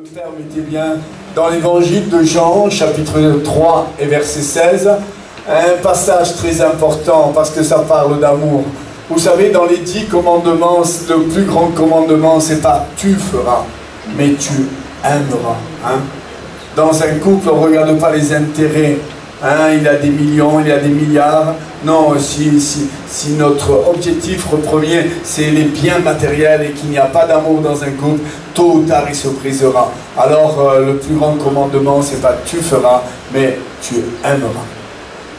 le permettez bien, dans l'évangile de Jean, chapitre 3 et verset 16, un passage très important parce que ça parle d'amour. Vous savez, dans les 10 commandements, le plus grand commandement, c'est pas tu feras, mais tu aimeras. Hein? Dans un couple, on ne regarde pas les intérêts. Hein, il a des millions, il a des milliards. Non, si notre objectif premier, c'est les biens matériels et qu'il n'y a pas d'amour dans un couple, tôt ou tard, il se brisera. Alors, le plus grand commandement, c'est pas tu feras, mais tu aimeras.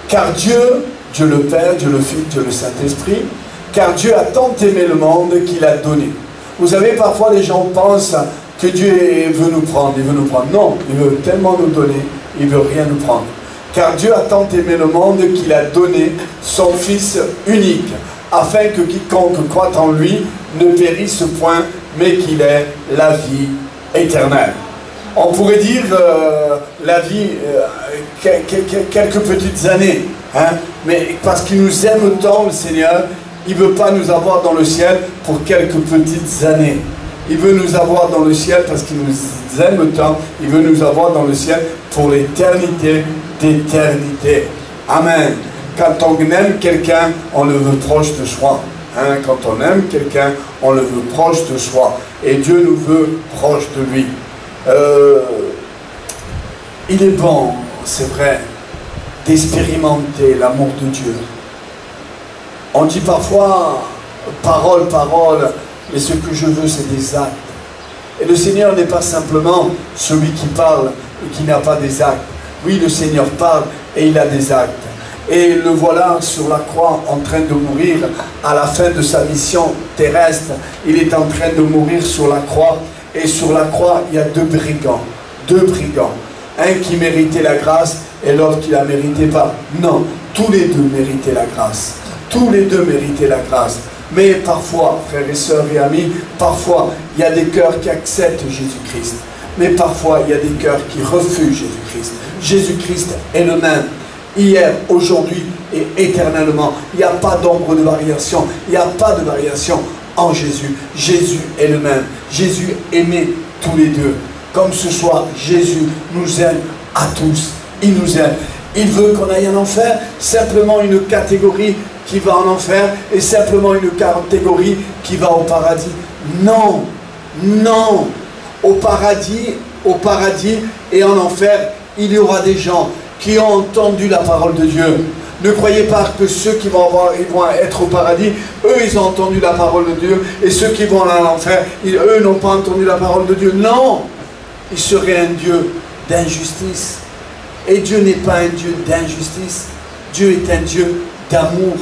Car Dieu le Père, Dieu le Fils, Dieu le Saint-Esprit, car Dieu a tant aimé le monde qu'il a donné. Vous savez, parfois les gens pensent que Dieu veut nous prendre, il veut nous prendre. Non, il veut tellement nous donner, il ne veut rien nous prendre. Car Dieu a tant aimé le monde qu'il a donné son Fils unique, afin que quiconque croit en lui ne périsse point, mais qu'il ait la vie éternelle. On pourrait dire la vie, quelques petites années, hein, mais parce qu'il nous aime tant, le Seigneur, il ne veut pas nous avoir dans le ciel pour quelques petites années. Il veut nous avoir dans le ciel parce qu'il nous aime tant. Il veut nous avoir dans le ciel pour l'éternité d'éternité. Amen. Quand on aime quelqu'un, on le veut proche de soi. Hein? Quand on aime quelqu'un, on le veut proche de soi. Et Dieu nous veut proche de lui. Il est bon, c'est vrai, d'expérimenter l'amour de Dieu. On dit parfois, parole, parole, mais ce que je veux, c'est des actes. Et le Seigneur n'est pas simplement celui qui parle et qui n'a pas des actes. Oui, le Seigneur parle et il a des actes. Et le voilà sur la croix en train de mourir à la fin de sa mission terrestre. Il est en train de mourir sur la croix. Et sur la croix, il y a deux brigands. Deux brigands. Un qui méritait la grâce et l'autre qui ne la méritait pas. Non, tous les deux méritaient la grâce. Tous les deux méritaient la grâce. Mais parfois, frères et sœurs et amis, parfois, il y a des cœurs qui acceptent Jésus-Christ. Mais parfois, il y a des cœurs qui refusent Jésus-Christ. Jésus-Christ est le même, hier, aujourd'hui et éternellement. Il n'y a pas d'ombre de variation. Il n'y a pas de variation en Jésus. Jésus est le même. Jésus aimait tous les deux. Comme ce soir, Jésus nous aime à tous. Il nous aime. Il veut qu'on aille en enfer, simplement une catégorie qui va en enfer et simplement une catégorie qui va au paradis. Non, non. Au paradis et en enfer, il y aura des gens qui ont entendu la parole de Dieu. Ne croyez pas que ceux qui vont être au paradis, eux, ils ont entendu la parole de Dieu, et ceux qui vont à l'enfer, eux, n'ont pas entendu la parole de Dieu. Non, il serait un Dieu d'injustice. Et Dieu n'est pas un Dieu d'injustice. Dieu est un Dieu d'amour.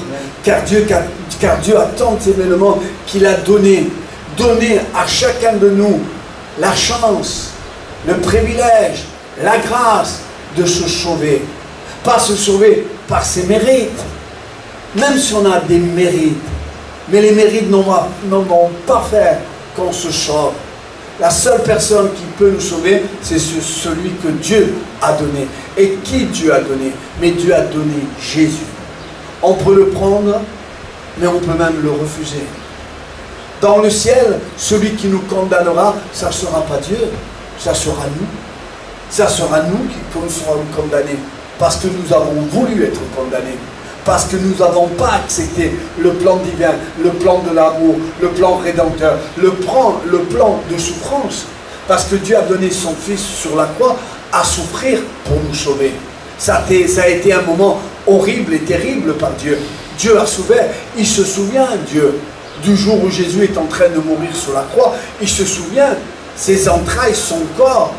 Car Dieu a tant aimé le monde qu'il a donné à chacun de nous la chance, le privilège, la grâce de se sauver. Pas se sauver par ses mérites, même si on a des mérites. Mais les mérites n'ont pas faire qu'on se sauve. La seule personne qui peut nous sauver, c'est celui que Dieu a donné. Et qui Dieu a donné? Mais Dieu a donné Jésus. On peut le prendre, mais on peut même le refuser. Dans le ciel, celui qui nous condamnera, ça ne sera pas Dieu, ça sera nous. Ça sera nous qui serons condamnés. Parce que nous avons voulu être condamnés. Parce que nous n'avons pas accepté le plan divin, le plan de l'amour, le plan rédempteur, le plan de souffrance. Parce que Dieu a donné son Fils sur la croix à souffrir pour nous sauver. Ça a été un moment horrible et terrible par Dieu. Dieu a souffert. Il se souvient, Dieu, du jour où Jésus est en train de mourir sur la croix. Il se souvient, ses entrailles, son corps,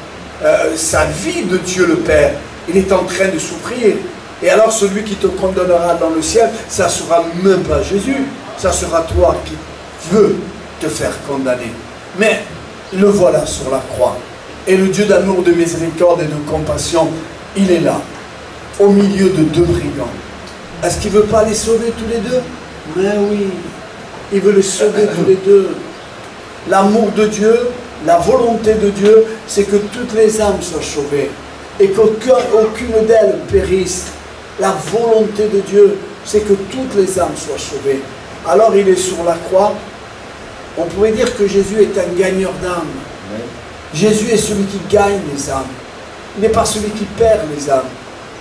sa vie de Dieu le Père. Il est en train de souffrir. Et alors celui qui te condamnera dans le ciel, ça ne sera même pas Jésus. Ça sera toi qui veux te faire condamner. Mais le voilà sur la croix. Et le Dieu d'amour, de miséricorde et de compassion, il est là, au milieu de deux brigands. Est-ce qu'il ne veut pas les sauver tous les deux? Mais oui, il veut les sauver tous les deux. L'amour de Dieu, la volonté de Dieu, c'est que toutes les âmes soient sauvées. Et qu'aucune d'elles périsse. La volonté de Dieu, c'est que toutes les âmes soient sauvées. Alors il est sur la croix. On pourrait dire que Jésus est un gagneur d'âmes. Jésus est celui qui gagne les âmes. Il n'est pas celui qui perd les âmes.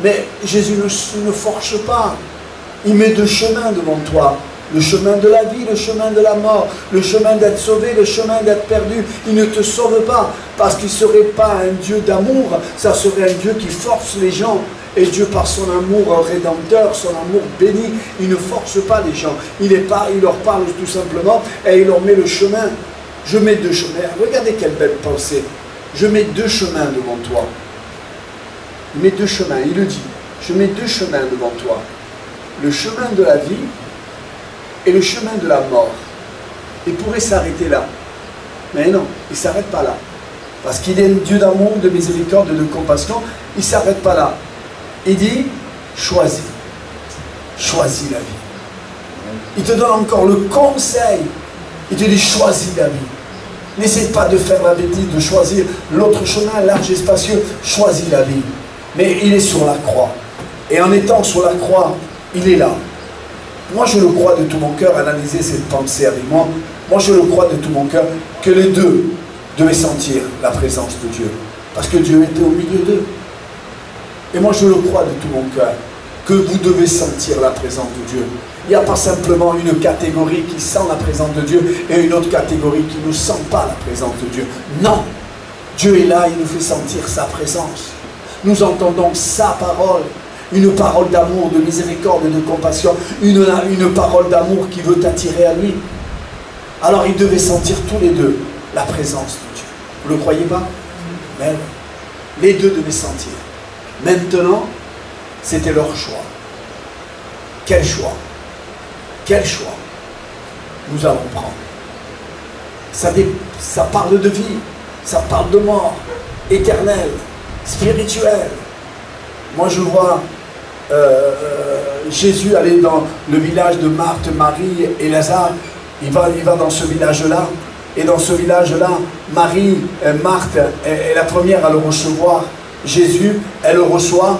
Mais Jésus ne force pas. Il met deux chemins devant toi. Le chemin de la vie, le chemin de la mort, le chemin d'être sauvé, le chemin d'être perdu. Il ne te sauve pas parce qu'il ne serait pas un Dieu d'amour, ça serait un Dieu qui force les gens. Et Dieu, par son amour rédempteur, son amour béni, il ne force pas les gens. Il leur parle tout simplement et il leur met le chemin. Je mets deux chemins. Regardez quelle belle pensée. Je mets deux chemins devant toi. Il met deux chemins, il le dit. Je mets deux chemins devant toi. Le chemin de la vie et le chemin de la mort. Il pourrait s'arrêter là. Mais non, il ne s'arrête pas là. Parce qu'il est un Dieu d'amour, de miséricorde, de compassion. Il ne s'arrête pas là. Il dit, choisis. Choisis la vie. Il te donne encore le conseil. Il te dit, choisis la vie. N'essaie pas de faire la bêtise, de choisir l'autre chemin large et spacieux. Choisis la vie. Mais il est sur la croix. Et en étant sur la croix, il est là. Moi, je le crois de tout mon cœur, analysez cette pensée avec moi. Moi, je le crois de tout mon cœur que les deux devaient sentir la présence de Dieu. Parce que Dieu était au milieu d'eux. Et moi, je le crois de tout mon cœur que vous devez sentir la présence de Dieu. Il n'y a pas simplement une catégorie qui sent la présence de Dieu et une autre catégorie qui ne sent pas la présence de Dieu. Non! Dieu est là, il nous fait sentir sa présence. Nous entendons sa parole. Une parole d'amour, de miséricorde et de compassion. Une parole d'amour qui veut t'attirer à lui. Alors ils devaient sentir tous les deux la présence de Dieu. Vous ne le croyez pas? Mais les deux devaient sentir. Maintenant, c'était leur choix. Quel choix? Quel choix nous allons prendre? Ça parle de vie, ça parle de mort, éternelle, spirituelle. Moi je vois Jésus aller dans le village de Marthe, Marie et Lazare. Il va dans ce village-là. Et dans ce village-là, Marthe est la première à le recevoir. Jésus, elle le reçoit.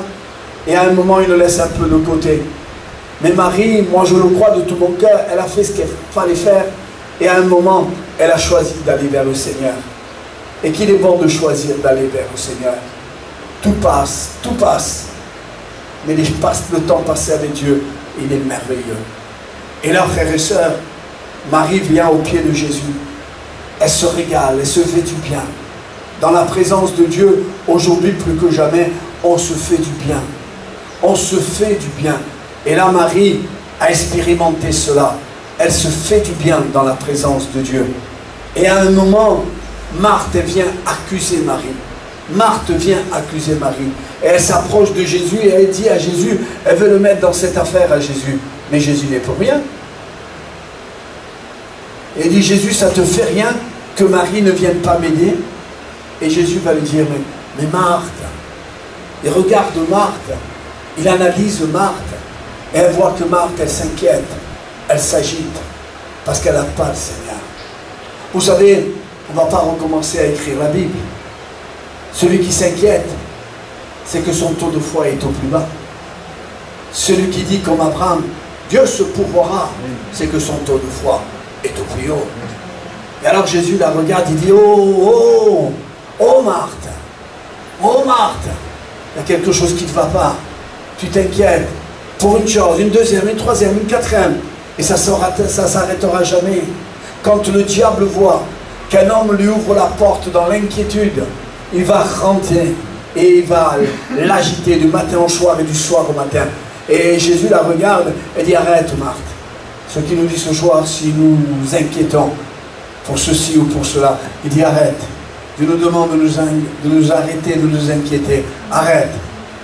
Et à un moment, il le laisse un peu de côté. Mais Marie, moi je le crois de tout mon cœur, elle a fait ce qu'il fallait faire. Et à un moment, elle a choisi d'aller vers le Seigneur. Et qu'il est bon de choisir d'aller vers le Seigneur. Tout passe. Mais le temps passé avec Dieu, il est merveilleux. Et là, frères et sœurs, Marie vient au pied de Jésus. Elle se régale, elle se fait du bien. Dans la présence de Dieu, aujourd'hui plus que jamais, on se fait du bien. On se fait du bien. Et là, Marie a expérimenté cela. Elle se fait du bien dans la présence de Dieu. Et à un moment, Marthe vient accuser Marie. Marthe vient accuser Marie. Et elle s'approche de Jésus et elle dit à Jésus, elle veut le mettre dans cette affaire à Jésus. Mais Jésus n'est pour rien. Et elle dit, Jésus, ça te fait rien que Marie ne vienne pas m'aider? Et Jésus va lui dire, mais Marthe, il regarde Marthe, il analyse Marthe, et elle voit que Marthe, elle s'inquiète, elle s'agite, parce qu'elle n'a pas le Seigneur. Vous savez, on ne va pas recommencer à écrire la Bible. Celui qui s'inquiète, c'est que son taux de foi est au plus bas. Celui qui dit comme Abraham, Dieu se pourvoira, c'est que son taux de foi est au plus haut. Et alors Jésus la regarde, il dit, oh Marthe, il y a quelque chose qui ne va pas. Tu t'inquiètes pour une chose, une deuxième, une troisième, une quatrième. Et ça ne s'arrêtera jamais. Quand le diable voit qu'un homme lui ouvre la porte dans l'inquiétude, il va rentrer et il va l'agiter du matin au soir et du soir au matin. Et Jésus la regarde et dit, arrête Marthe. Ce qui nous dit ce soir, si nous nous inquiétons pour ceci ou pour cela, il dit arrête. Dieu nous demande de nous arrêter, de nous inquiéter. Arrête.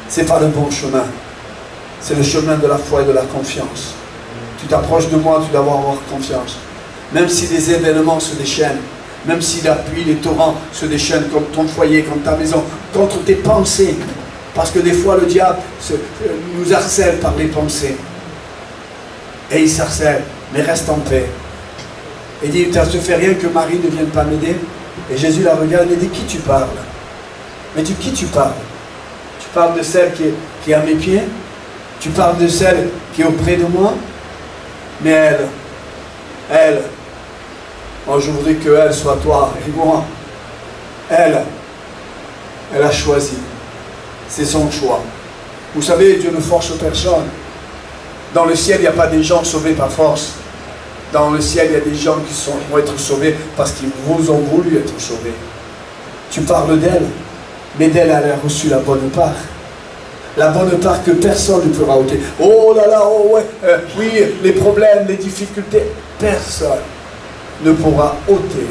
Ce n'est pas le bon chemin. C'est le chemin de la foi et de la confiance. Tu t'approches de moi, tu dois avoir confiance. Même si les événements se déchaînent, même si la pluie, les torrents se déchaînent contre ton foyer, contre ta maison, contre tes pensées. Parce que des fois, le diable nous harcèle par les pensées. Et il s'harcèle, mais reste en paix. Il dit, ça ne te fait rien que Marie ne vienne pas m'aider? Et Jésus la regarde et dit, qui tu parles? Mais de qui tu parles? Tu parles de celle qui est à mes pieds? Tu parles de celle qui est auprès de moi? Mais elle, moi je voudrais qu'elle soit toi et moi. elle a choisi. C'est son choix. Vous savez, Dieu ne force personne. Dans le ciel, il n'y a pas des gens sauvés par force. Dans le ciel, il y a des gens qui vont être sauvés parce qu'ils vous ont voulu être sauvés. Tu parles d'elle, mais d'elle, elle a reçu la bonne part. La bonne part que personne ne pourra ôter. Oh là là, oh ouais, oui, les problèmes, les difficultés, personne ne pourra ôter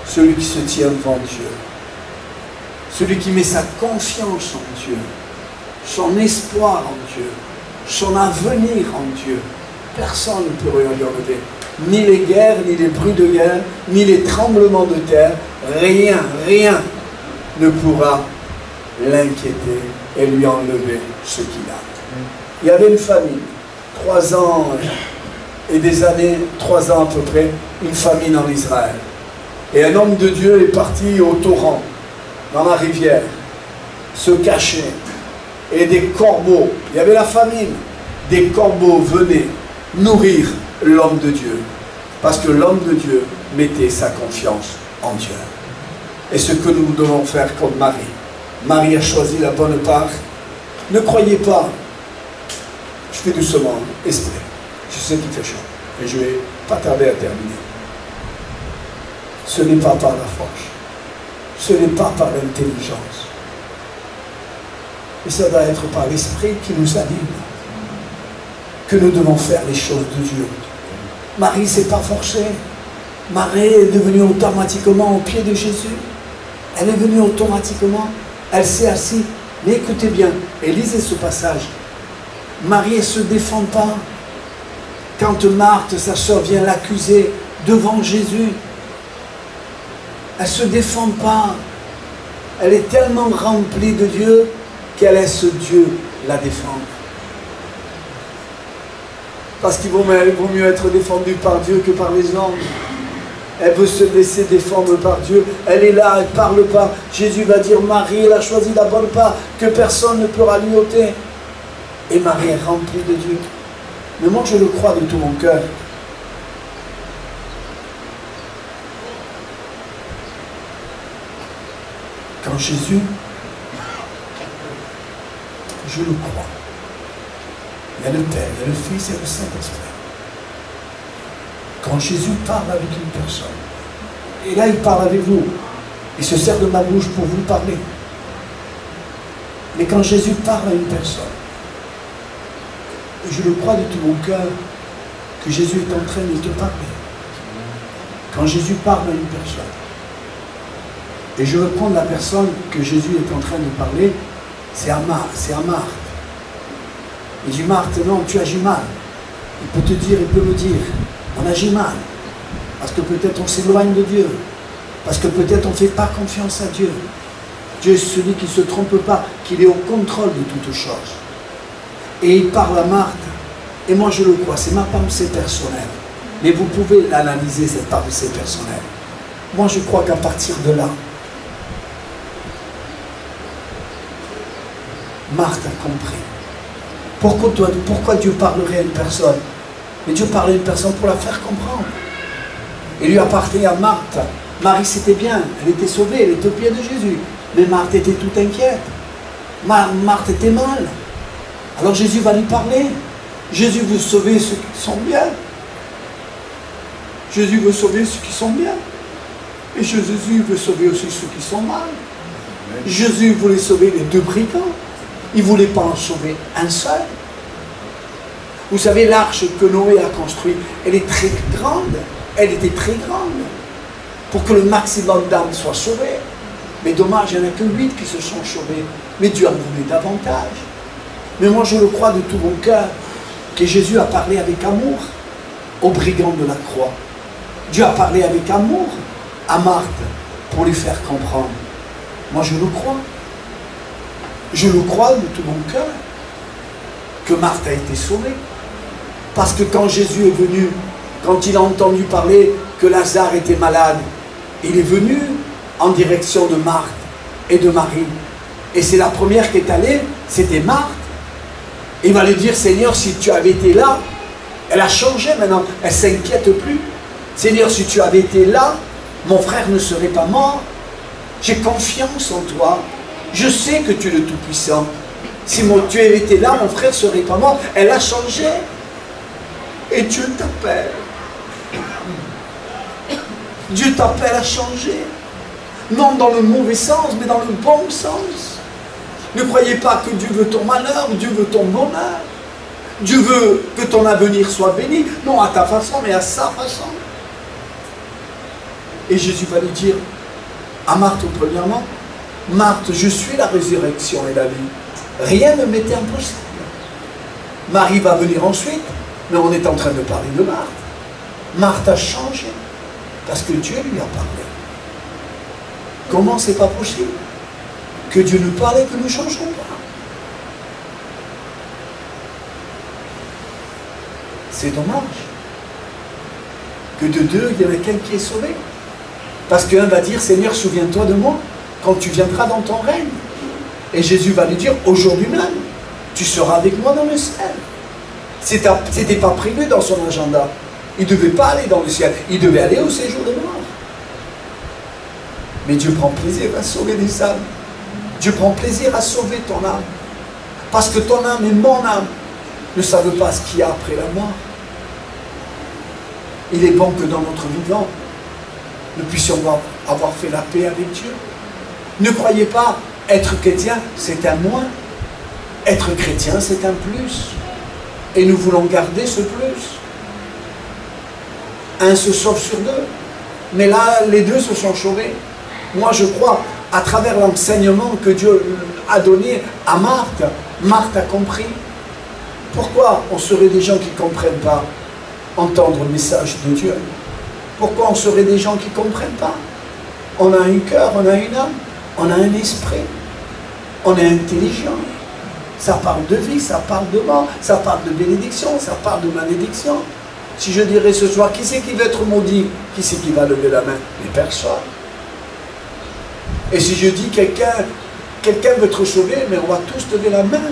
celui qui se tient devant Dieu. Celui qui met sa confiance en Dieu, son espoir en Dieu, son avenir en Dieu. Personne ne peut rien lui enlever. Ni les guerres, ni les bruits de guerre, ni les tremblements de terre, rien ne pourra l'inquiéter et lui enlever ce qu'il a. Il y avait une famine, 3 ans et des années, 3 ans à peu près, une famine en Israël. Et un homme de Dieu est parti au torrent, dans la rivière, se cacher. Et des corbeaux, il y avait la famine, des corbeaux venaient nourrir l'homme de Dieu. Parce que l'homme de Dieu mettait sa confiance en Dieu. Et ce que nous devons faire comme Marie. Marie a choisi la bonne part. Ne croyez pas. Je fais doucement, esprit. Je sais qu'il fait chaud. Et je ne vais pas tarder à terminer. Ce n'est pas par la force. Ce n'est pas par l'intelligence. Et ça doit être par l'esprit qui nous anime. Que nous devons faire les choses de Dieu. Marie ne s'est pas forcée. Marie est devenue automatiquement au pied de Jésus. Elle est venue automatiquement. Elle s'est assise. Mais écoutez bien, et lisez ce passage. Marie, elle ne se défend pas. Quand Marthe, sa soeur, vient l'accuser devant Jésus, elle ne se défend pas. Elle est tellement remplie de Dieu qu'elle laisse Dieu la défendre. Parce qu'il vaut mieux être défendu par Dieu que par les hommes. Elle veut se laisser défendre par Dieu. Elle est là, elle ne parle pas. Jésus va dire, Marie, elle a choisi la bonne part que personne ne pourra lui ôter. Et Marie est remplie de Dieu. Mais moi, je le crois de tout mon cœur. Quand Jésus, je le crois. Il y a le Père, il y a le Fils et le Saint-Esprit. Quand Jésus parle avec une personne, et là il parle avec vous, il se sert de ma bouche pour vous parler. Mais quand Jésus parle à une personne, et je le crois de tout mon cœur, que Jésus est en train de te parler. Quand Jésus parle à une personne, et je veux prendre la personne que Jésus est en train de parler, c'est à Marthe. Il dit, Marthe, non, tu agis mal. Il peut te dire, il peut me dire, on agit mal. Parce que peut-être on s'éloigne de Dieu. Parce que peut-être on ne fait pas confiance à Dieu. Dieu est celui qui ne se trompe pas, qu'il est au contrôle de toutes choses. Et il parle à Marthe. Et moi je le crois, c'est ma pensée personnelle. Mais vous pouvez l'analyser, cette pensée personnelle. Moi je crois qu'à partir de là, Marthe a compris. Pourquoi Dieu parlerait à une personne? Mais Dieu parlait à une personne pour la faire comprendre. Il lui a parlé à Marthe. Marie, c'était bien, elle était sauvée, elle était au pied de Jésus. Mais Marthe était toute inquiète. Marthe était mal. Alors Jésus va lui parler. Jésus veut sauver ceux qui sont bien. Jésus veut sauver ceux qui sont bien. Et Jésus veut sauver aussi ceux qui sont mal. Jésus voulait sauver les 2 brigands. Il ne voulait pas en sauver un seul. Vous savez, l'arche que Noé a construite, elle est très grande. Elle était très grande. Pour que le maximum d'âmes soient sauvées. Mais dommage, il n'y en a que 8 qui se sont sauvés. Mais Dieu en voulait davantage. Mais moi, je le crois de tout mon cœur, que Jésus a parlé avec amour aux brigands de la croix. Dieu a parlé avec amour à Marthe pour lui faire comprendre. Moi, je le crois. Je le crois de tout mon cœur que Marthe a été sauvée. Parce que quand Jésus est venu, quand il a entendu parler que Lazare était malade, il est venu en direction de Marthe et de Marie. Et c'est la première qui est allée, c'était Marthe. Il va lui dire, Seigneur, si tu avais été là, elle a changé maintenant, elle ne s'inquiète plus. Seigneur, si tu avais été là, mon frère ne serait pas mort. J'ai confiance en toi. Je sais que tu es le Tout-Puissant. Si tu avais été là, mon frère ne serait pas mort. Elle a changé. Et Dieu t'appelle. Dieu t'appelle à changer. Non dans le mauvais sens, mais dans le bon sens. Ne croyez pas que Dieu veut ton malheur, Dieu veut ton bonheur. Dieu veut que ton avenir soit béni. Non à ta façon, mais à sa façon. Et Jésus va lui dire à Marthe, premièrement, Marthe, je suis la résurrection et la vie. Rien ne m'était impossible. Marie va venir ensuite, mais on est en train de parler de Marthe. Marthe a changé, parce que Dieu lui a parlé. Comment c'est pas possible que Dieu nous parle et que nous ne changeons pas? C'est dommage que de deux, il y en a qu'un qui est sauvé. Parce qu'un va dire, Seigneur, souviens-toi de moi quand tu viendras dans ton règne. Et Jésus va lui dire, aujourd'hui même, tu seras avec moi dans le ciel. C'était pas prévu dans son agenda. Il ne devait pas aller dans le ciel. Il devait aller au séjour des morts. Mais Dieu prend plaisir à sauver des âmes. Dieu prend plaisir à sauver ton âme. Parce que ton âme et mon âme ne savent pas ce qu'il y a après la mort. Il est bon que dans notre vivant, nous puissions avoir fait la paix avec Dieu. Ne croyez pas, être chrétien, c'est un moins. Être chrétien, c'est un plus. Et nous voulons garder ce plus. Un se sauve sur deux. Mais là, les deux se sont sauvés. Moi, je crois, à travers l'enseignement que Dieu a donné à Marthe, Marthe a compris. Pourquoi on serait des gens qui ne comprennent pas entendre le message de Dieu? Pourquoi on serait des gens qui ne comprennent pas? On a un cœur, on a une âme, on a un esprit, on est intelligent. Ça parle de vie, ça parle de mort, ça parle de bénédiction, ça parle de malédiction. Si je dirais ce soir, qui c'est qui veut être maudit? Qui c'est qui va lever la main? Mais personne. Et si je dis quelqu'un veut être sauvé, mais on va tous lever la main.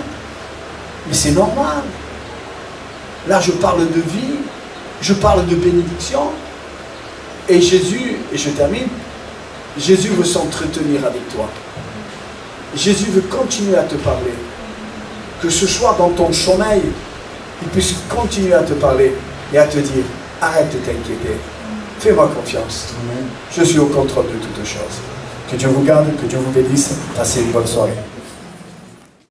Mais c'est normal. Là, je parle de vie, je parle de bénédiction. Et Jésus, et je termine, Jésus veut s'entretenir avec toi. Jésus veut continuer à te parler. Que ce soit dans ton sommeil, il puisse continuer à te parler et à te dire, arrête de t'inquiéter. Fais-moi confiance. Je suis au contrôle de toutes choses. Que Dieu vous garde, que Dieu vous bénisse. Passez une bonne soirée.